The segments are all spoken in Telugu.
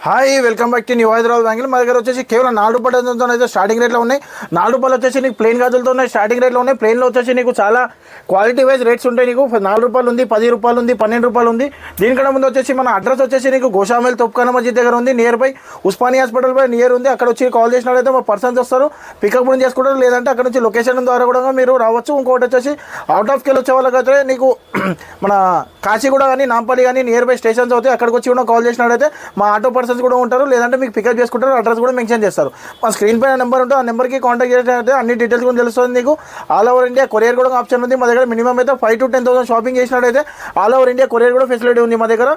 Hi welcome back to new Hyderabad bangle. మా దగ్గర వచ్చేసి కేవలం ₹4 అయితే స్టార్టింగ్ రేట్లో ఉన్నాయి. ₹4 వచ్చేసి నీకు ప్లెయిన్ గాజులతో ఉన్నాయి, స్టార్టింగ్ రేట్లో ఉన్నాయి. ప్లెయిన్లో వచ్చేసి నీకు చాలా క్వాలిటీ వైజ్ రేట్స్ ఉంటాయి. నీకు ₹4 ఉంది, ₹10 ఉంది, ₹12 ఉంది. దీనికన్నా ముందు వచ్చేసి మన అడ్రస్ వచ్చేసి నీకు గోషామేల్ తొప్ఖానా మస్జిద్ దగ్గర ఉంది, నియర్ బై ఉస్మానియా హాస్పిటల్ పై నియర్ ఉంది. అక్కడ వచ్చి కాల్ చేసినట్లయితే మా పర్సన్స్ వస్తారు, పికప్ కూడా చేసుకుంటారు. లేదంటే అక్కడ నుంచి లొకేషన్ ద్వారా కూడా మీరు రావచ్చు. ఇంకోటి వచ్చేసి అవుట్ ఆఫ్ స్కేల్ వచ్చే వాళ్ళకైతే నీకు మన కాశీగూడ కానీ నాంపల్లి కానీ నియర్ బై స్టేషన్స్ అవుతాయి. అక్కడికి వచ్చి కూడా కాల్ చేసినట్లయితే మా ఆటో పర్సన్స్ కూడా ఉంటారు. లేదంటే మీకు పికప్ చేసుకుంటారు, అడ్రస్ కూడా మెన్షన్ చేస్తారు. మా స్క్రీన్ పైన నెంబర్ ఉంటుంది, ఆ నెంబర్కి కాంటాక్ట్ చేసినట్లయితే అన్ని డీటెయిల్స్ కూడా తెలుస్తుంది. నీకు ఆల్ ఓవర్ ఇండియా కొరియర్ కూడా ఆప్షన్ ఉంది మా దగ్గర. మినిమం అయితే 5,000 to 10,000 షాపింగ్ చేసినట్లయితే ఆల్ ఓవర్ ఇండియా కొరియర్ కూడా ఫెసిలిటీ ఉంది మా దగ్గర.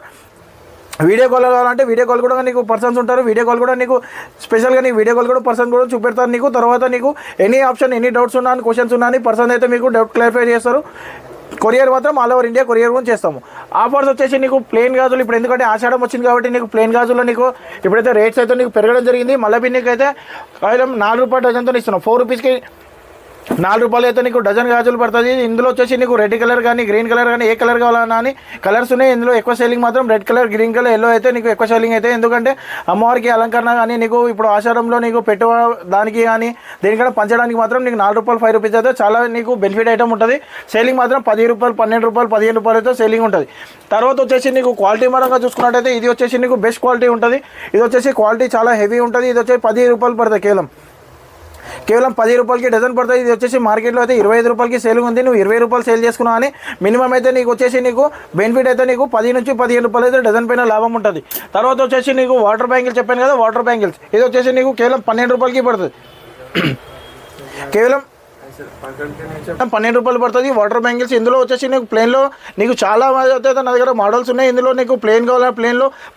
వీడియో కాల్ కావాలంటే వీడియో కాల్ కూడా నీకు పర్సన్స్ ఉంటారు. వీడియో కాల్ కూడా నీకు స్పెషల్గా నీకు వీడియో కాల్ కూడా పర్సన్ కూడా చూపెడతారు. నీకు తర్వాత నీకు ఎనీ ఆప్షన్ ఎనీ డౌట్స్ ఉన్నా అని క్వశ్చన్స్ ఉన్నా అని పర్సన్ అయితే మీకు డౌట్ క్లారిఫై చేస్తారు. కొరియర్ మాత్రం ఆల్ ఓవర్ ఇండియా కొరియర్ కూడా చేస్తాము. ఆఫర్స్ వచ్చేసి నీకు ప్లెయిన్ గాజులు ఇప్పుడు ఎందుకంటే ఆషాఢం వచ్చింది కాబట్టి నీకు ప్లెయిన్ గాజుల్లో నీకు ఇప్పుడైతే రేట్స్ అయితే నీకు పెరగడం జరిగింది. మళ్ళీ నీకు అయితే కేవలం ₹4 డజన్తో ఇస్తున్నాం. ₹4కి ₹4 అయితే నీకు డజన్ గాజులు పడుతుంది. ఇందులో వచ్చేసి నీకు రెడ్ కలర్ కానీ గ్రీన్ కలర్ కానీ ఏ కలర్ కావాలన్నా అని కలర్స్ ఉన్నాయి. ఇందులో ఎక్కువ సేలింగ్ మాత్రం red colour, green colour, yellow అయితే నీకు ఎక్కువ సేలింగ్ అయితే. ఎందుకంటే అమ్మవారికి అలంకరణ కానీ నీకు ఇప్పుడు ఆషాఢంలో నీకు దానికి కానీ దేనికైనా పంచడానికి మాత్రం నీకు ₹4 ₹5 అయితే చాలా నీకు బెనిఫిట్ ఐటమ్ ఉంటుంది. సేలింగ్ మాత్రం ₹10 ₹12 ₹15 అయితే సేలింగ్ ఉంటుంది. తర్వాత వచ్చేసి నీకు క్వాలిటీ పరంగా చూసుకున్నట్టయితే ఇది వచ్చేసి నీకు బెస్ట్ క్వాలిటీ ఉంటుంది. ఇది వచ్చేసి క్వాలిటీ చాలా హెవీ ఉంటుంది. ఇది వచ్చేసి ₹10 పడుతుంది. కేవలం ₹10కి డజన్ పడుతుంది. ఇది వచ్చేసి మార్కెట్లో అయితే ₹25కి సేల్ ఉంది. నువ్వు ₹20 సేల్ చేసుకున్నావు అని మినిమం అయితే నీకు వచ్చేసి నీకు బెనిఫిట్ అయితే నీకు ₹10 నుంచి ₹15 అయితే డజన్ పైన లాభం ఉంటుంది. తర్వాత వచ్చేసి నీకు వాటర్ బ్యాంగిల్స్ చెప్పాను కదా, వాటర్ బ్యాంగిల్స్ ఇది వచ్చేసి నీకు కేవలం ₹12కి పడుతుంది. కేవలం ₹12 పడుతుంది వాటర్ బ్యాంగిల్స్. ఇందులో వచ్చేసి నీకు ప్లేన్లో నీకు చాలా అయితే నా దగ్గర మోడల్స్ ఉన్నాయి. ఇందులో నీకు ప్లేన్ కావాలంటే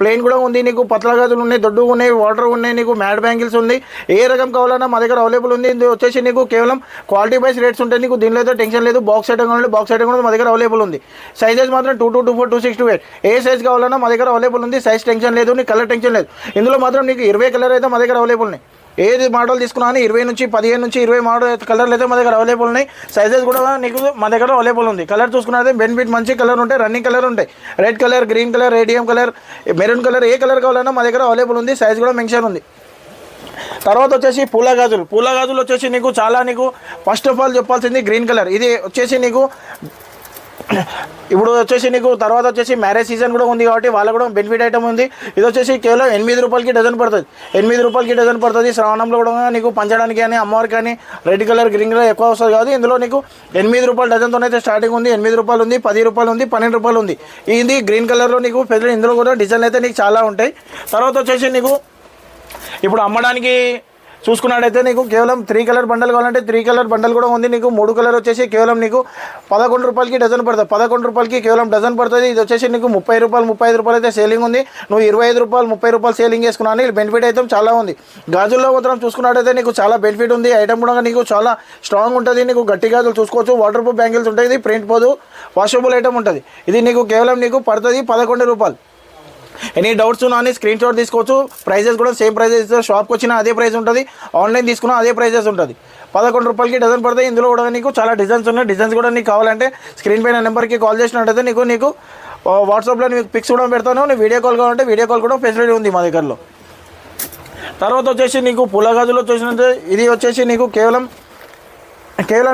ప్లేన్ కూడా ఉంది. నీకు పతలా గాజులు ఉన్నాయి, దొడ్డు ఉన్నాయి, వాటర్ ఉన్నాయి, నీకు మ్యాట్ బ్యాంగిల్స్ ఉంది. ఏ రకం కావాలన్నా మా దగ్గర అవైలబుల్ ఉంది. ఇది వచ్చేసి నీకు కేవలం క్వాలిటీ వైజ్ రేట్స్ ఉంటాయి. నీకు దీనిలో అయితే టెన్షన్ లేదు. బాక్స్ ఐటమ్ కావాలి, బాక్స్ ఐటమ్ కూడా మా దగ్గర అవైలబుల్ ఉంది. సైజెస్ మాత్రం 22, 24, 26, 28 ఏ సైజ్ కావాలన్నా మా దగ్గర అవైలబుల్ ఉంది. సైజ్ టెన్షన్ లేదు, నీకు కలర్ టెన్షన్ లేదు. ఇందులో మాత్రం నీకు 20 కలర్ అయితే మా దగ్గర అవైలబుల్ ఉన్నాయి. ఏది మోడల్ తీసుకున్నా అని 20 నుంచి 15 నుంచి 20 మోడల్ కలర్లు అయితే మా దగ్గర అవైలబుల్ ఉన్నాయి. సైజెస్ కూడా నీకు మా దగ్గర అవైలబుల్ ఉంది. కలర్ చూసుకున్నట్లయితే బెనిఫిట్ మంచి కలర్ ఉంటాయి, రన్నింగ్ కలర్ ఉంటాయి. Red colour, green colour, radium colour, maroon colour ఏ కలర్ కావాలన్నా మా దగ్గర అవైలబుల్ ఉంది. సైజ్ కూడా మెన్షన్ ఉంది. తర్వాత వచ్చేసి పూల గాజులు వచ్చేసి నీకు చాలా నీకు ఫస్ట్ ఆఫ్ ఆల్ చెప్పాల్సింది గ్రీన్ కలర్. ఇది వచ్చేసి నీకు ఇప్పుడు వచ్చేసి నీకు తర్వాత వచ్చేసి మ్యారేజ్ సీజన్ కూడా ఉంది కాబట్టి వాళ్ళకు కూడా బెనిఫిట్ ఐటమ్ ఉంది. ఇది వచ్చేసి కేవలం ₹8కి డజన్ పడుతుంది. ₹8కి డజన్ పడుతుంది. శ్రావణంలో కూడా నీకు పంచడానికి కానీ అమ్మవారికి కానీ రెడ్ కలర్, గ్రీన్ కలర్ ఎక్కువ వస్తుంది కాదు. ఇందులో నీకు ₹8 డజన్తో అయితే స్టార్టింగ్ ఉంది. ₹8 ఉంది, ₹10 ఉంది, ₹12 ఉంది. ఇది గ్రీన్ కలర్లో నీకు పెద్ద. ఇందులో కూడా డిజైన్ అయితే నీకు చాలా ఉంటాయి. తర్వాత వచ్చేసి నీకు ఇప్పుడు అమ్మడానికి చూసుకున్నట్టయితే నీకు కేవలం 3 కలర్ బండల్ కావాలంటే 3 కలర్ బండల్ కూడా ఉంది. నీకు 3 కలర్ వచ్చేసి కేవలం నీకు ₹11కి డజన్ పడుతుంది. ₹11కి కేవలం డజన్ పడుతుంది. ఇది వచ్చేసి నీకు ₹30 ₹35 అయితే సేలింగ్ ఉంది. నువ్వు ₹25 ₹30 సేలింగ్ చేసుకున్నాను. బెనిఫిట్ అయితే చాలా ఉంది. గాజుల్లో మాత్రం చూసుకున్నట్టయితే నీకు చాలా బెనిఫిట్ ఉంది. ఐటమ్ కూడా నీకు చాలా స్ట్రాంగ్ ఉంటుంది. నీకు గట్టి గాజులు చూసుకోవచ్చు. వాటర్ ప్రూఫ్ బ్యాంగిల్స్ ఉంటాయి. ఇది ప్రింట్ పోదు, వాషబుల్ ఐటమ్ ఉంటుంది. ఇది నీకు కేవలం నీకు పడుతుంది ₹11. ఎనీ డౌట్స్ ఉన్నా అని స్క్రీన్ షాట్ తీసుకోవచ్చు. ప్రైజెస్ కూడా సేమ్ ప్రైజెస్ ఇస్తారు. షాప్కి వచ్చినా అదే ప్రైస్ ఉంటుంది, ఆన్లైన్ తీసుకున్నా అదే ప్రైజెస్ ఉంటుంది. ₹11కి డజన్ పడతాయి. ఇందులో కూడా నీకు చాలా డిజైన్స్ ఉన్నాయి. డిజైన్స్ కూడా నీకు కావాలంటే స్క్రీన్ పైన నెంబర్కి కాల్ చేసినట్టయితే నీకు వాట్సాప్లో నీకు పిక్స్ కూడా పెడతాను. నీకు వీడియో కాల్ కావాలంటే వీడియో కాల్ కూడా ఫెసిలిటీ ఉంది మా దగ్గరలో. తర్వాత వచ్చేసి నీకు పూల గాజులు వచ్చేసినట్టు ఇది వచ్చేసి నీకు కేవలం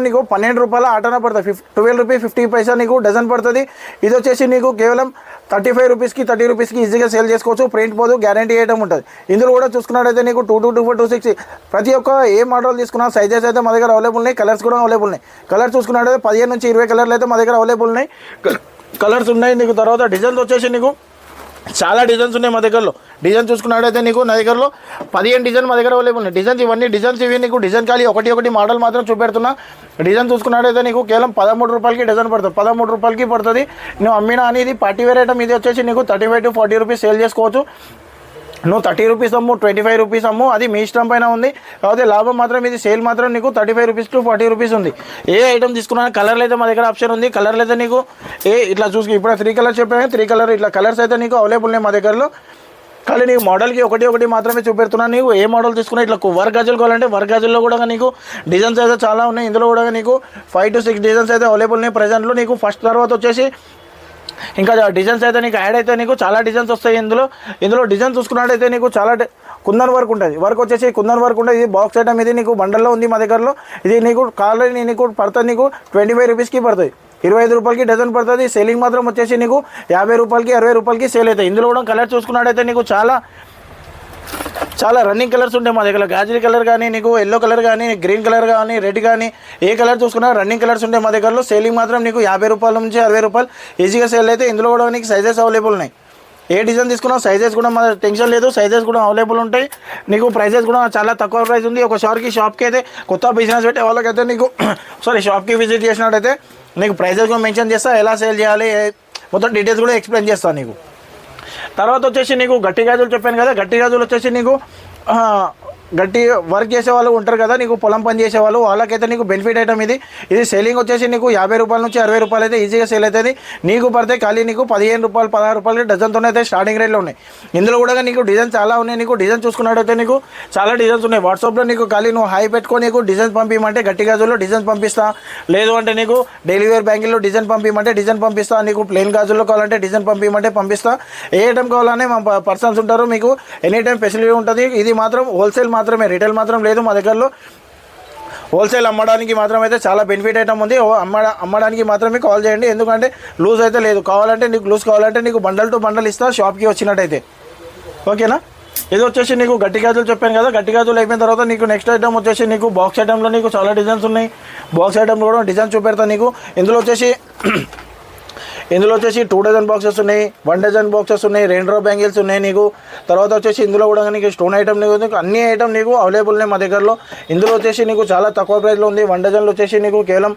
నీకు ₹12 ఆటన పడుతుంది. ₹12.50 నీకు డజన్ పడుతుంది. ఇది వచ్చేసి నీకు కేవలం ₹35కి ₹30కి ఈజీగా సేల్ చేసుకోవచ్చు. ప్రింట్ పోదు, గ్యారంటీ ఐటమ్ ఉంటుంది. ఇందులో కూడా చూసుకున్నట్టయితే నీకు 22, 24, 26 ప్రతి ఒక్క ఏ మోడల్ తీసుకున్నా సైజెస్ అయితే మా దగ్గర అవైలబుల్ ఉన్నాయి. కలర్స్ కూడా అవైలబుల్ ఉన్నాయి. కలర్ చూసుకున్నట్టయితే 15 నుంచి 20 కలర్లు అయితే మా దగ్గర అవైలబుల్ ఉన్నాయి. కలర్స్ ఉన్నాయి. నీకు తర్వాత డిజైన్స్ వచ్చేసి నీకు చాలా డిజైన్స్ ఉన్నాయి మా దగ్గరలో. డిజైన్ చూసుకున్నట్టయితే నీకు నా దగ్గరలో 15 డిజైన్ మా దగ్గర అవైలబుల్ ఉన్నాయి. ఇవన్నీ డిజైన్స్ ఇవి నీకు డిజైన్ ఖాళీ ఒకటి మోడల్ మాత్రం చూపెడుతున్నా. డిజైన్ చూసుకున్నట్టయితే నీకు కేవలం ₹13కి డజన్ పడుతుంది. ₹13కి పడుతుంది. నువ్వు అమ్మినా అనేది పార్టీ వేర్ ఐటమ్. ఇది వచ్చేసి నీకు ₹35 to ₹40 సేల్ చేసుకోవచ్చు. నువ్వు ₹30 అమ్ము, ₹25 అమ్ము, అది మీ ఇష్టం పైన ఉంది. కాకపోతే లాభం మాత్రం ఇది సేల్ మాత్రం నీకు ₹35 to ₹40 ఉంది. ఏ ఐటమ్ తీసుకున్నా కలర్లు అయితే మా దగ్గర ఆప్షన్ ఉంది. కలర్లు అయితే నీకు ఇట్లా చూసుకు ఇప్పుడు 3 కలర్స్ చెప్పాను. 3 కలర్ ఇట్లా కలర్స్ అయితే నీకు అవైలబుల్ ఉన్నాయి మా దగ్గరలో. కానీ నీకు మోడల్కి ఒకటి మాత్రమే చూపెడుతున్నాను. నీకు ఏ మోడల్ తీసుకున్నా ఇట్లా వర్క్ గాజులు కావాలంటే వర్క్ గాజుల్లో కూడా నీకు డిజైన్స్ అయితే చాలా ఉన్నాయి. ఇందులో కూడా నీకు 5 to 6 డిజైన్స్ అయితే అవైలబుల్ ఉన్నాయి ప్రజెంట్లో. నీకు ఫస్ట్ తర్వాత వచ్చేసి ఇంకా డిజైన్స్ అయితే నీకు యాడ్ అయితే నీకు చాలా డిజైన్స్ వస్తాయి ఇందులో డిజైన్ చూసుకున్నట్టయితే నీకు చాలా కుందన్ వర్క్ ఉంటుంది. వర్క్ వచ్చేసి కుందన్ వర్క్ ఉంటుంది. ఇది బాక్స్ ఐటమ్, ఇది నీకు బండల్లో ఉంది మా దగ్గరలో. ఇది నీకు కావాలి నీకు పడుతుంది, నీకు 25 రూపీస్కి పడుతుంది, 25 రూపాయలకి డజన్ పడుతుంది. సేలింగ్ మాత్రం వచ్చేసి నీకు 50 రూపాయలకి 60 రూపాయలకి సేల్ అవుతాయి. ఇందులో కూడా కలర్ చూసుకున్నట్టయితే నీకు చాలా రన్నింగ్ కలర్స్ ఉంటాయి మా దగ్గర. గాజరీ కలర్ కానీ, నీకు ఎల్లో కలర్ కానీ, గ్రీన్ కలర్ కానీ, రెడ్ కానీ, ఏ కలర్ చూసుకున్నా రన్నింగ్ కలర్స్ ఉంటాయి మా దగ్గరలో. సేలింగ్ మాత్రం నీకు 50 రూపాయల నుంచి 60 రూపాయలు ఈజీగా సేల్ అయితే. ఇందులో కూడా నీకు సైజెస్ అవైలబుల్ ఉన్నాయి. ఏ డిజైన్ తీసుకున్నా సైజెస్ కూడా మన టెన్షన్ లేదు, సైజెస్ కూడా అవైలబుల్ ఉంటాయి. నీకు ప్రైజెస్ కూడా చాలా తక్కువ ప్రైస్ ఉంది. ఒక షాప్కి అయితే కొత్త బిజినెస్ పెట్టే వాళ్ళకైతే నీకు షాప్కి విజిట్ చేసినట్టయితే నీకు ప్రైజెస్ కూడా మెన్షన్ చేస్తా, ఎలా సేల్ చేయాలి మొత్తం డీటెయిల్స్ కూడా ఎక్స్ప్లెయిన్ చేస్తాను నీకు. తర్వాత వచ్చేసి నీకు గట్టి గాజులు చెప్పాను కదా, గట్టి గాజులు వచ్చేసి నీకు గట్టి వర్క్ చేసేవాళ్ళు ఉంటారు కదా, నీకు పొలం పని చేసేవాళ్ళు, వాళ్ళకైతే నీకు బెనిఫిట్ ఐటమ్ ఇది. సేలింగ్ వచ్చేసి నీకు 50 రూపాయల నుంచి 60 రూపాయలు అయితే ఈజీగా సేల్ అవుతుంది. నీకు పడితే ఖాళీ నీకు 15 రూపాయలు 16 రూపాయలు డజన్తోనే అయితే స్టార్టింగ్ రేట్లో ఉన్నాయి. ఇందులో కూడా నీకు డిజైన్ చాలా ఉన్నాయి. నీకు డిజైన్ చూసుకున్నట్టయితే నీకు చాలా డిజైన్స్ ఉన్నాయి. వాట్సాప్లో నీకు ఖాళీ నువ్వు హై పెట్టుకొని నీకు డిజైన్స్ పంపించమంటే గట్టి గాజుల్లో డిజైన్స్ పంపిస్తా, లేదు అంటే నీకు డైలీ వేర్ బ్యాంగిల్లో డిజైన్ పంపించమంటే డిజైన్ పంపిస్తా, నీకు ప్లెయిన్ గాజుల్లో కావాలంటే డిజైన్ పంపించమంటే పంపిస్తా. ఏ ఐటమ్ కావాలనే మా పర్సన్స్ ఉంటారు, మీకు ఎనీ టైం ఫెసిలిటీ ఉంటుంది. ఇది మాత్రం హోల్సేల్ మాత్రమే, రిటైల్ మాత్రం లేదు మా దగ్గరలో. హోల్సేల్ అమ్మడానికి మాత్రం అయితే చాలా బెనిఫిట్ ఐటమ్ ఉంది. అమ్మడానికి మాత్రమే కాల్ చేయండి, ఎందుకంటే లూజ్ అయితే లేదు. కావాలంటే నీకు లూజ్ కావాలంటే నీకు బండల్ టు బండల్ ఇస్తా షాప్కి వచ్చినట్టయితే, ఓకేనా. ఇది వచ్చేసి నీకు గట్టి గాజులు చెప్పాను కదా, గట్టి గాజులు అయిపోయిన తర్వాత నీకు నెక్స్ట్ ఐటమ్ వచ్చేసి నీకు బాక్స్ ఐటమ్లో నీకు చాలా డిజైన్స్ ఉన్నాయి. బాక్స్ ఐటమ్లో కూడా డిజైన్ చూపెడతా నీకు. ఇందులో వచ్చేసి 2 డజన్ బాక్సెస్ ఉన్నాయి, 1 డజన్ బాక్సెస్ ఉన్నాయి, రెయిన్డ్రో బ్యాంగిల్స్ ఉన్నాయి నీకు. తర్వాత వచ్చేసి ఇందులో కూడా నీకు స్టోన్ ఐటమ్ నీకు అన్ని ఐటమ్ నీకు అవైలబుల్ ఉన్నాయి మా దగ్గరలో. ఇందులో వచ్చేసి నీకు చాలా తక్కువ ప్రైస్లో ఉంది. 1 డజన్లో వచ్చేసి నీకు కేవలం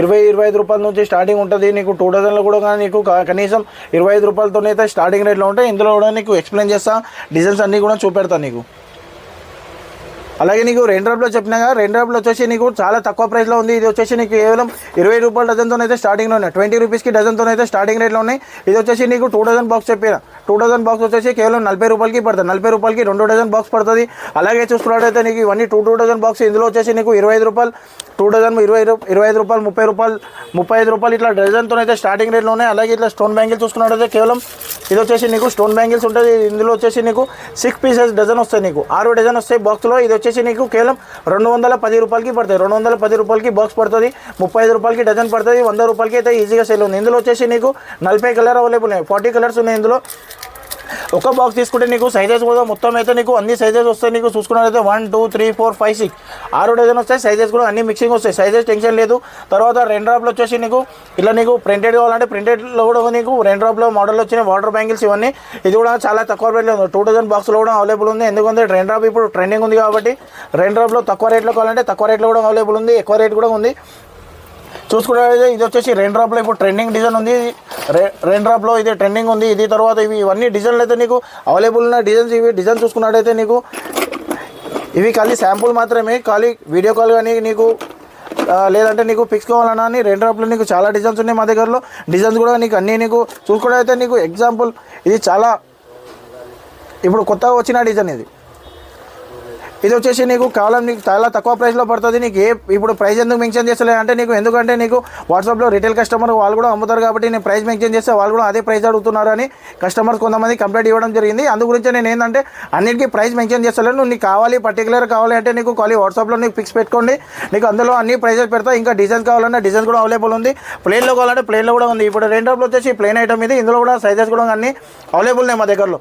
20-25 రూపాయల నుంచి స్టార్టింగ్ ఉంటుంది. నీకు 2 డజన్లో కూడా నీకు కనీసం 25 రూపాయలతో అయితే స్టార్టింగ్ రేట్లో ఉంటాయి. ఇందులో కూడా నీకు ఎక్స్ప్లెయిన్ చేస్తా, డిజైన్స్ అన్నీ కూడా చూపెడతాను నీకు. అలాగే నీకు రెయిన్ డ్రాప్లో చెప్పినాగా, రెయిన్ డ్రాప్లో వచ్చేసి నీకు చాలా తక్కువ ప్రైస్లో ఉంది. ఇది వచ్చేసి నీకు కేవలం 20 రూపాయల డజన్తో అయితే స్టార్టింగ్లో ఉన్నాయి, 20 రూపీస్కి డజన్తో అయితే స్టార్టింగ్ రేట్లో ఉన్నాయి. ఇది వచ్చేసి నీకు 2 డజన్ బాక్స్ చెప్పిన, 2 డజన్ బాక్స్ వచ్చేసి కేవలం 40 రూపాయలకి పడుతుంది. 40 రూపాయలకి 2 డజన్ బాక్స్ పడుతుంది. అలాగే చూసుకున్నట్టయితే నీకు ఇవన్నీ 2 డజన్ బాక్స్. ఇందులో వచ్చేసి నీకు 25 రూపాయలు 2 డజన్, 25 రూపాయలు, 30 రూపాయలు, 35 రూపాయలు ఇట్లా డజన్తో అయితే స్టార్టింగ్ రేట్లో ఉన్నాయి. అలాగే ఇట్లా స్టోన్ బ్యాంగిల్ చూసుకున్నట్టయితే కేవలం ఇది వచ్చేసి నీకు స్టోన్ బ్యాంగిల్స్ ఉంటుంది. ఇందులో వచ్చేసి నీకు 6 పీసెస్ డజన్ వస్తాయి, నీకు 6 డజన్ వస్తాయి బాక్స్లో. ఇది వచ్చేసి నీకు కేవలం 210 రూపాయలకి పడుతుంది. 210 రూపాయలకి బాక్స్ పడుతుంది. 35 రూపాయలకి డజన్ పడుతుంది. 100 రూపాయలకి అయితే ఈజీగా సేల్ ఉంది. ఇందులో వచ్చేసి నీకు 40 కలర్ అవైలబుల్ ఉన్నాయి, 40 కలర్స్ ఉన్నాయి ఇందులో. ఒక బాక్స్ తీసుకుంటే నీకు సైజెస్ కూడా మొత్తం అయితే నీకు అన్ని సైజెస్ వస్తాయి. నీకు చూసుకున్నట్లయితే 1 2 3 4 5 6 6 డజన్ వస్తాయి. సైజెస్ కూడా అన్ని మిక్సింగ్ వస్తాయి, సైజెస్ టెన్షన్ లేదు. తర్వాత రెయిన్ డ్రాప్లో వచ్చేసి నీకు ఇలా నీకు ప్రింటెడ్ కావాలంటే ప్రింటెడ్లో కూడా నీకు రెయిన్ డ్రాప్లో మోడల్ వచ్చిన వాటర్ బ్యాంగిల్స్ ఇవన్నీ. ఇది కూడా చాలా తక్కువ రేట్లో ఉంది. 2 డజన్ బాక్స్లో కూడా అవైలబుల్ ఉంది. ఎందుకంటే రెయిన్ డ్రాప్ ఇప్పుడు ట్రెండింగ్ ఉంది కాబట్టి రెయిన్ డ్రాప్లో తక్కువ రేట్లో కావాలంటే తక్కువ రేట్లో కూడా అవైలబుల్ ఉంది, ఎక్కువ రేట్ కూడా ఉంది. చూసుకున్నట్లయితే ఇది వచ్చేసి రెయిన్ డ్రాప్లో ఇప్పుడు ట్రెండింగ్ డిజైన్ ఉంది. రెయిన్ డ్రాప్లో ఇది ట్రెండింగ్ ఉంది. ఇది తర్వాత ఇవన్నీ డిజైన్లు అయితే నీకు అవైలబుల్ ఉన్న డిజైన్స్. ఇవి డిజైన్ చూసుకున్నట్టయితే నీకు ఇవి ఖాళీ శాంపుల్ మాత్రమే, ఖాళీ వీడియో కాల్ కానీ నీకు లేదంటే నీకు పిక్స్ కావాలన్నా అని రెయిన్ డ్రాప్లో నీకు చాలా డిజైన్స్ ఉన్నాయి మా దగ్గరలో. డిజైన్స్ కూడా నీకు అన్నీ నీకు చూసుకున్నట్టయితే నీకు ఎగ్జాంపుల్ ఇది చాలా ఇప్పుడు కొత్తగా వచ్చిన డిజైన్. ఇది వచ్చేసి నీకు కేవలం నీకు చాలా తక్కువ ప్రైస్లో పడుతుంది. నీకు ఇప్పుడు ప్రైస్ ఎందుకు మెన్షన్ చేస్తలే అంటే ఎందుకంటే నీకు వాట్సాప్లో రిటైల్ కస్టమర్ వాళ్ళు కూడా అమ్ముతారు కాబట్టి నేను ప్రైస్ మెన్షన్ చేస్తే వాళ్ళు కూడా అదే ప్రైస్ అడుగుతున్నారు అని కస్టమర్స్ కొంతమంది కంప్లైంట్ ఇవ్వడం జరిగింది. అందు గురించి నేను ఏంటంటే అన్నిటికీ ప్రైస్ మెన్షన్ చేస్తలేను. నువ్వు నీకు కావాలి పర్టికులర్ కావాలి అంటే నీకు ఖాళీ వాట్సాప్లో నీకు పిక్స్ పెట్టుకోండి, నీకు అందులో అన్ని ప్రైజెస్ పెడతా. ఇంకా డిజైన్స్ కావాలన్నా డిజైన్స్ కూడా అవైలబుల్ ఉంది. ప్లేన్లో కావాలంటే ప్లేన్లో కూడా ఉంది. ఇప్పుడు రెయిన్ డ్రాప్లో వచ్చేసి ప్లేన్ ఐటమ్ ఇది. ఇందులో కూడా సైజెస్ కూడా అన్ని అవైలబుల్ ఉన్నాయి మా దగ్గరలో.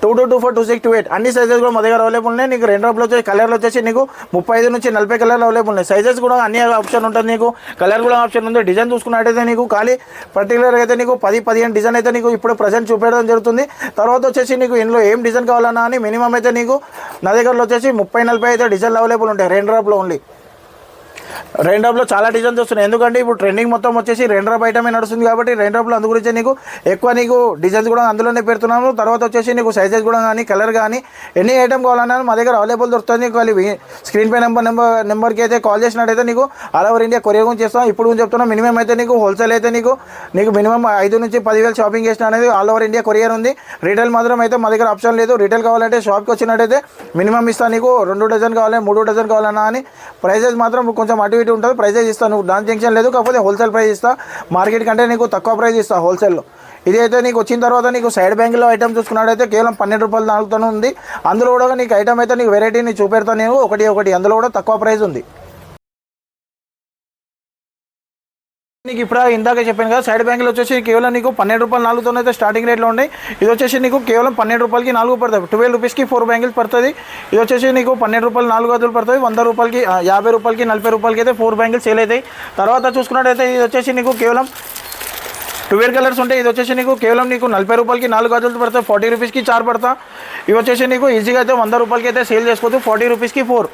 22, 24, 26, 28 అన్ని సైజెస్ కూడా మా దగ్గర అవైలబుల్ ఉన్నాయి. నీకు రెయిన్ డ్రాప్లో వచ్చేసి కలర్లో వచ్చేసి నీకు 35 నుంచి 40 కలర్లు అవైలబుల్ ఉన్నాయి. సైజెస్ కూడా అన్ని ఆప్షన్ ఉంటుంది, నీకు కలర్ కూడా ఆప్షన్ ఉంది. డిజైన్ చూసుకున్నట్టయితే నీకు ఖాళీ పర్టికులర్గా అయితే నీకు 10-15 డిజైన్ అయితే నీకు ఇప్పుడు ప్రజెంట్ చూపించడం జరుగుతుంది. తర్వాత వచ్చేసి నీకు ఇందులో ఏం డిజైన్ కావాలన్నా అని మినిమం అయితే నీకు నా దగ్గరలో వచ్చేసి 30-40 అయితే డిజైన్లు అవైలబుల్ ఉంటాయి రెయిన్ డ్రాప్లో ఓన్లీ. రెయిన్ డ్రాప్లో చాలా డిజైన్స్ వస్తున్నాయి, ఎందుకంటే ఇప్పుడు ట్రెండింగ్ మొత్తం వచ్చేసి రెయిన్ డ్రాప్ ఐటమే నడుస్తుంది కాబట్టి రెయిన్ డ్రాప్లో అందు గురించి నీకు ఎక్కువ నీకు డిజైన్స్ కూడా అందులోనే పెడుతున్నాము. తర్వాత వచ్చేసి నీకు సైజెస్ కూడా కానీ కలర్ కానీ ఎన్ని ఐటమ్ కావాలన్నా మా దగ్గర అవైలబుల్ దొరుకుతుంది. నీకు స్క్రీన్ పై నెంబర్కి అయితే కాల్ చేసినట్టయితే నీకు ఆల్ ఓవర్ ఇండియా కొరియర్ గురించి చేస్తాం. ఇప్పుడు చెప్తున్నా మినిమం అయితే నీకు హోల్సేల్ అయితే నీకు మినిమం 5 నుంచి 10,000 షాపింగ్ చేసిన అనేది ఆల్ ఓవర్ ఇండియా కొరియర్ ఉంది. రీటైల్ మాత్రం అయితే మా దగ్గర ఆప్షన్ లేదు. రీటైల్ కావాలంటే షాప్కి వచ్చినట్టయితే మినిమం ఇస్తాను. నీకు 2 డజన్ కావాలి 3 డజన్ కావాలన్నా అని ప్రైజెస్ మాత్రం కొంచెం అటు అవైలబిలిటీ ఉంటుంది, ప్రైజెస్ ఇస్తాను. నువ్వు దాని టెన్షన్ లేదు. కాకపోతే హోల్సేల్ ప్రైస్ ఇస్తా, మార్కెట్ కంటే నీకు తక్కువ ప్రైస్ ఇస్తా హోల్సేల్లో. ఇది అయితే నీకు వచ్చిన తర్వాత నీకు సైడ్ బ్యాంగిల్లో ఐటమ్ చూసుకున్నట్టయితే కేవలం 12 రూపాయలు దానితోనే ఉంది. అందులో కూడా నీకు ఐటమ్ అయితే నీకు వెరైటీని చూపెడతాను నేను ఒకటి. అందులో కూడా తక్కువ ప్రైస్ ఉంది. నీకు ఇప్పుడు ఇందాక చెప్పాను కదా, సైడ్ బ్యాంగిల్ వచ్చేసి కేవలం నీకు 12 రూపాయలు 4తో అయితే స్టార్టింగ్ రేట్లో ఉన్నాయి. ఇది వచ్చేసి నీకు కేవలం 12 రూపాయలకి 4 పడుతుంది. 12 రూపీస్కి 4 బ్యాంగిల్స్ పడుతుంది. ఇది వచ్చేసి నీకు 12 రూపాయలు 4 గదులు పడుతుంది. 100 రూపాయలకి 50 రూపాయలకి 40 రూపాయలకి అయితే 4 బ్యాంగిల్స్ సేల్ అవుతాయి. తర్వాత చూసుకున్నట్టయితే ఇది వచ్చేసి నీకు కేవలం 12 కలర్స్ ఉంటాయి. ఇది వచ్చేసి నీకు కేవలం నీకు 40 రూపాయలకి 4 గజులు పడతాయి. 40 రూపీస్కి 4 పడతా. ఇవి వచ్చేసి నీకు ఈజీగా అయితే 100 రూపాయలకి అయితే సేల్ చేసుకోవచ్చు. 40 రూపీస్కి 4.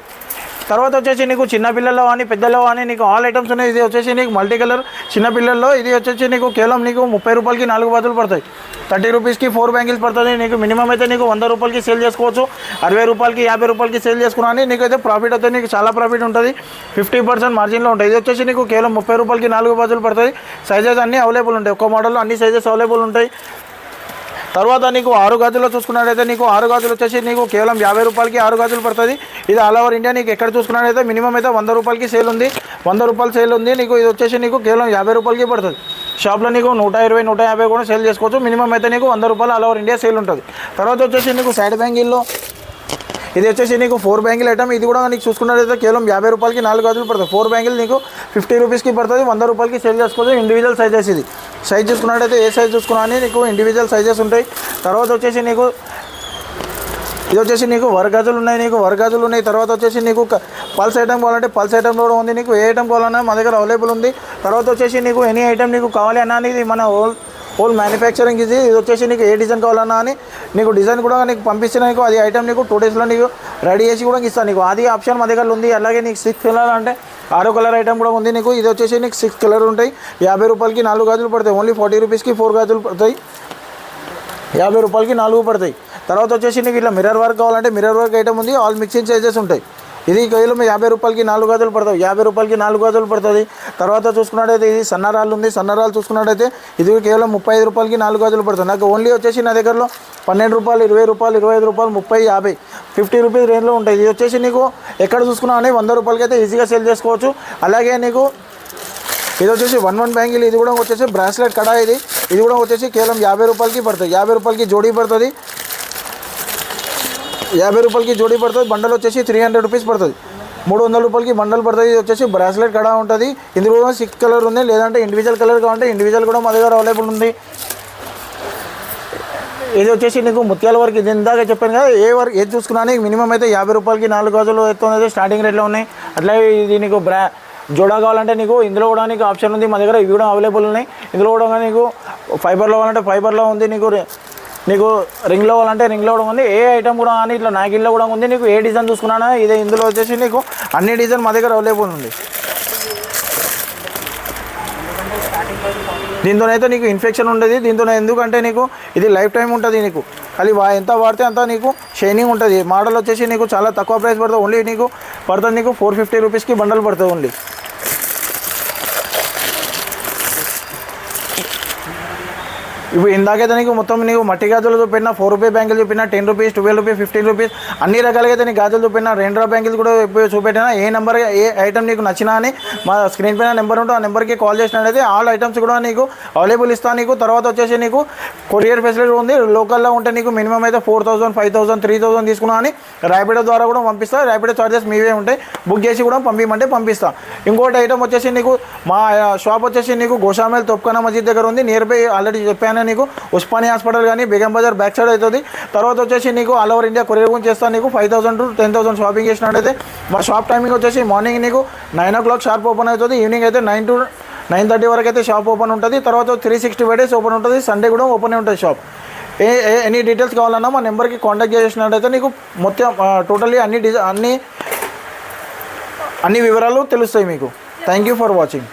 తర్వాత వచ్చేసి నీకు చిన్నపిల్లల్లో కానీ పెద్దల్లో కానీ నీకు ఆల్ ఐటమ్స్ ఉన్నాయి. ఇది వచ్చేసి నీకు మల్టీ కలర్ చిన్నపిల్లల్లో ఇది వచ్చేసి నీకు కేవలం నీకు 30 రూపాయలకి 4 గజులు పడతాయి. 30 రూపీస్కి 4 బ్యాంగిల్స్ పడుతుంది. నీకు మినిమం అయితే నీకు 100 రూపాయలకి సేల్ చేసుకోవచ్చు. 60 రూపాయలకి 50 రూపాయలకి సేల్ చేసుకున్నాను. నీకు అయితే ప్రాఫిట్ అయితే నీకు చాలా ప్రాఫిట్ ఉంటుంది. 50% మార్జిన్లో ఉంటుంది. ఇది వచ్చేసి నీకు కేవలం 30 రూపాయలకి 4 గజులు పడుతుంది. సైజెస్ అన్నీ అవైలబుల్ ఉంటాయి. ఒక్క మోడల్లో అన్ని సైజెస్ అవైలబుల్ ఉంటాయి. తర్వాత నీకు 6 గజుల్లో చూసుకున్నట్టయితే నీకు 6 గజులు వచ్చేసి నీకు కేవలం 50 రూపాయలకి 6 గజులు పడుతుంది. ఇది ఆల్ ఓవర్ ఇండియా నీకు ఎక్కడ చూసుకున్నట్టయితే మినిమం అయితే 100 రూపాయలకి సేల్ ఉంది. 100 రూపాయలు సేల్ ఉంది. నీకు ఇది వచ్చేసి నీకు కేవలం 50 రూపాయలకి పడుతుంది. షాప్లో నీకు 120, 150 కూడా సేల్ చేసుకోవచ్చు. మినిమం అయితే నీకు 100 రూపాయలు ఆల్ ఓవర్ ఇండియా సేల్ ఉంటుంది. తర్వాత వచ్చేసి నీకు సైడ్ బ్యాంగిల్లో ఇది వచ్చేసి నీకు 4 బ్యాంగిల్ ఐటమ్. ఇది కూడా నీకు చూసుకున్నట్లయితే కేవలం 50 రూపాయలకి 4 గజులు పడుతుంది. 4 బ్యాంగిల్ నీకు 50 రూపీస్కి పడుతుంది. 100 రూపాయలకి సేల్ చేసుకోవచ్చు. ఇండివిజువల్ సైజెస్ ఇది. సైజ్ చూసుకున్నట్టయితే ఏ సైజ్ చూసుకున్నా అని నీకు ఇండివిజువల్ సైజెస్ ఉంటాయి. తర్వాత వచ్చేసి నీకు ఇది వచ్చేసి నీకు వర్క్ గజులు ఉన్నాయి. నీకు వర్క్ గజులు ఉన్నాయి. తర్వాత వచ్చేసి నీకు పల్స్ ఐటమ్ కావాలంటే పల్స్ ఐటమ్ కూడా ఉంది. నీకు ఏ ఐటమ్ కావాలన్నా మా దగ్గర అవైలబుల్ ఉంది. తర్వాత వచ్చేసి నీకు ఎనీ ఐటమ్ నీకు కావాలి అన్నా ఇది మన హోల్ మ్యానుఫ్యాక్చరింగ్ ఇది వచ్చేసి నీకు ఏ డిజైన్ కావాలన్నా అని నీకు డిజైన్ కూడా నీకు పంపిస్తే నీకు అది ఐటమ్ నీకు 2 డేస్లో నీకు రెడీ చేసి కూడా ఇస్తాను. నీకు అది ఆప్షన్ మా దగ్గర ఉంది. అలాగే నీకు 6 కలర్ అంటే 6 కలర్ ఐటమ్ కూడా ఉంది. నీకు ఇది వచ్చేసి నీకు 6 కలర్ ఉంటాయి. 50 రూపాయలకి 4 గజులు పడతాయి. ఓన్లీ 40 రూపీస్కి 4 గజులు పడతాయి. 50 రూపాయలకి 4 పడతాయి. తర్వాత వచ్చేసి నీకు ఇట్లా మిర్రర్ వర్క్ కావాలంటే మిర్రర్ వర్క్ ఐటమ్ ఉంది. ఆల్ మిక్సింగ్ సైజెస్ ఉంటాయి. ఇది కేవలం 50 రూపాయలకి 4 గజులు పడుతుంది. 50 రూపాయలకి 4 గజులు పడుతుంది. తర్వాత చూసుకున్నట్టయితే ఇది సన్నరాళ్ళు ఉంది. సన్నరాళ్ళు చూసుకున్నట్టయితే ఇది కేవలం 35 రూపాయలకి 4 గజులు పడుతుంది. నాకు ఓన్లీ వచ్చేసి నా దగ్గరలో 12 రూపాయలు, 20 రూపాయలు, 25 రూపాయలు, 30, 50, 50 రూపీస్ రేంజ్లో ఉంటాయి. ఇది వచ్చేసి నీకు ఎక్కడ చూసుకున్నా అని 100 రూపాయలకి అయితే ఈజీగా సేల్ చేసుకోవచ్చు. అలాగే నీకు ఇది వచ్చేసి 1 బ్యాంగిల్. ఇది కూడా వచ్చేసి బ్రాస్లెట్ కడా. ఇది కూడా వచ్చేసి కేవలం 50 రూపాయలకి పడుతుంది. 50 రూపాయలకి జోడీ పడుతుంది. 50 రూపాయలకి జోడీ పడుతుంది. బండల్ వచ్చేసి 300 రూపీస్ పడుతుంది. 300 రూపాయలకి బండల్ పడుతుంది. ఇది వచ్చేసి బ్రాస్లెట్ కడా ఉంటుంది. ఇందులో 6 కలర్ ఉంది. లేదంటే ఇండివిజువల్ కలర్ కావాలంటే ఇండివిజువల్ కూడా మా దగ్గర అవైలబుల్ ఉంది. ఇది వచ్చేసి నీకు ముత్యాల వరకు ఇది ఇందాక చెప్పాను కదా, ఏది చూసుకున్నా మినిమం అయితే 50 రూపాయలకి 4 గజులు ఎత్తున్నది స్టార్టింగ్ రేట్లో ఉన్నాయి. అట్లాగే ఇది నీకు జోడా కావాలంటే నీకు ఇందులో కూడా నీకు ఆప్షన్ ఉంది. మా దగ్గర ఇవి కూడా అవైలబుల్ ఉన్నాయి. ఇందులో కూడా నీకు ఫైబర్లో కావాలంటే ఫైబర్లో ఉంది. నీకు రింగ్లో కావాలంటే రింగ్లో కూడా ఉంది. ఏ ఐటమ్ కూడా కానీ ఇట్లా నాగిల్లో కూడా ఉంది. నీకు ఏ డిజైన్ చూసుకున్నా ఇదే. ఇందులో వచ్చేసి నీకు అన్ని డిజైన్ మా దగ్గర అవైలబుల్ ఉంది. దీంతోనైతే నీకు ఇన్ఫెక్షన్ ఉండదు. దీంతో ఎందుకంటే నీకు ఇది లైఫ్ టైం ఉంటుంది. నీకు అది ఎంత వాడితే అంత నీకు షైనింగ్ ఉంటుంది. మోడల్ వచ్చేసి నీకు చాలా తక్కువ ప్రైస్ పడుతుంది. ఓన్లీ నీకు పడుతుంది నీకు 450 రూపీస్కి బండల్ పడుతుంది ఓన్లీ. ఇప్పుడు ఇందాకైతే నీకు మొత్తం నీకు మట్టి గాజులు చూపిన 4 రూపీ బ్యాంగిల్ చూపిన 10 రూపీస్, 12 రూపీస్, 15 రూపీస్ అన్ని రకాలుగా అయితే నీకు గాజులు చూపిన 2 బ్యాంగిల్స్ కూడా చూపెట్టినా. ఏ నెంబర్ ఏ ఐటమ్ నీకు నచ్చినా అని మా స్క్రీన్ పైన నెంబర్ ఉంటే ఆ నెంబర్కి కాల్ చేసినట్లయితే ఆల్ ఐటమ్స్ కూడా నీకు అవైలబుల్ ఇస్తాను. నీకు తర్వాత వచ్చేసి నీకు కొరియర్ ఫెసిలిటీ ఉంది. లోకల్లో ఉంటే నీకు మినిమం అయితే 4000, 5000, 3000 తీసుకున్నా అని ర్యాపిడో ద్వారా కూడా పంపిస్తా. ర్యాపిడో చార్జెస్ మీవే ఉంటాయి. బుక్ చేసి కూడా పంపించమంటే పంపిస్తా. ఇంకోటి ఐటమ్ వచ్చేసి నీకు మా షాప్ వచ్చేసి నీకు గోషామేల్ తొప్కానా మస్జిద్ దగ్గర ఉంది. నియర్ బై ఆల్రెడీ చెప్పాను నీకు ఉస్మానియా హాస్పిటల్ కానీ బేగం బజార్ బ్యాక్ సైడ్ అవుతుంది. తర్వాత వచ్చేసి నీకు ఆల్ ఓవర్ ఇండియా కొరియర్ గురించి చేస్తాను. నీకు 5000 to 10,000 షాపింగ్ చేసినట్టయితే మా షాప్ టైమింగ్ వచ్చేసి మార్నింగ్ నీకు 9 o'clock షార్ప్ ఓపెన్ అవుతుంది. ఈవినింగ్ అయితే 9 to 9:30 వరకు అయితే షాప్ ఓపెన్ ఉంటుంది. తర్వాత 365 days ఓపెన్ ఉంటుంది. సండే కూడా ఓపెన్ ఉంటుంది షాప్. ఎనీ డీటెయిల్స్ కావాలన్నా మా నెంబర్కి కాంటాక్ట్ చేసినట్టయితే నీకు మొత్తం టోటల్లీ అన్ని వివరాలు తెలుస్తాయి మీకు. Thank you for watching.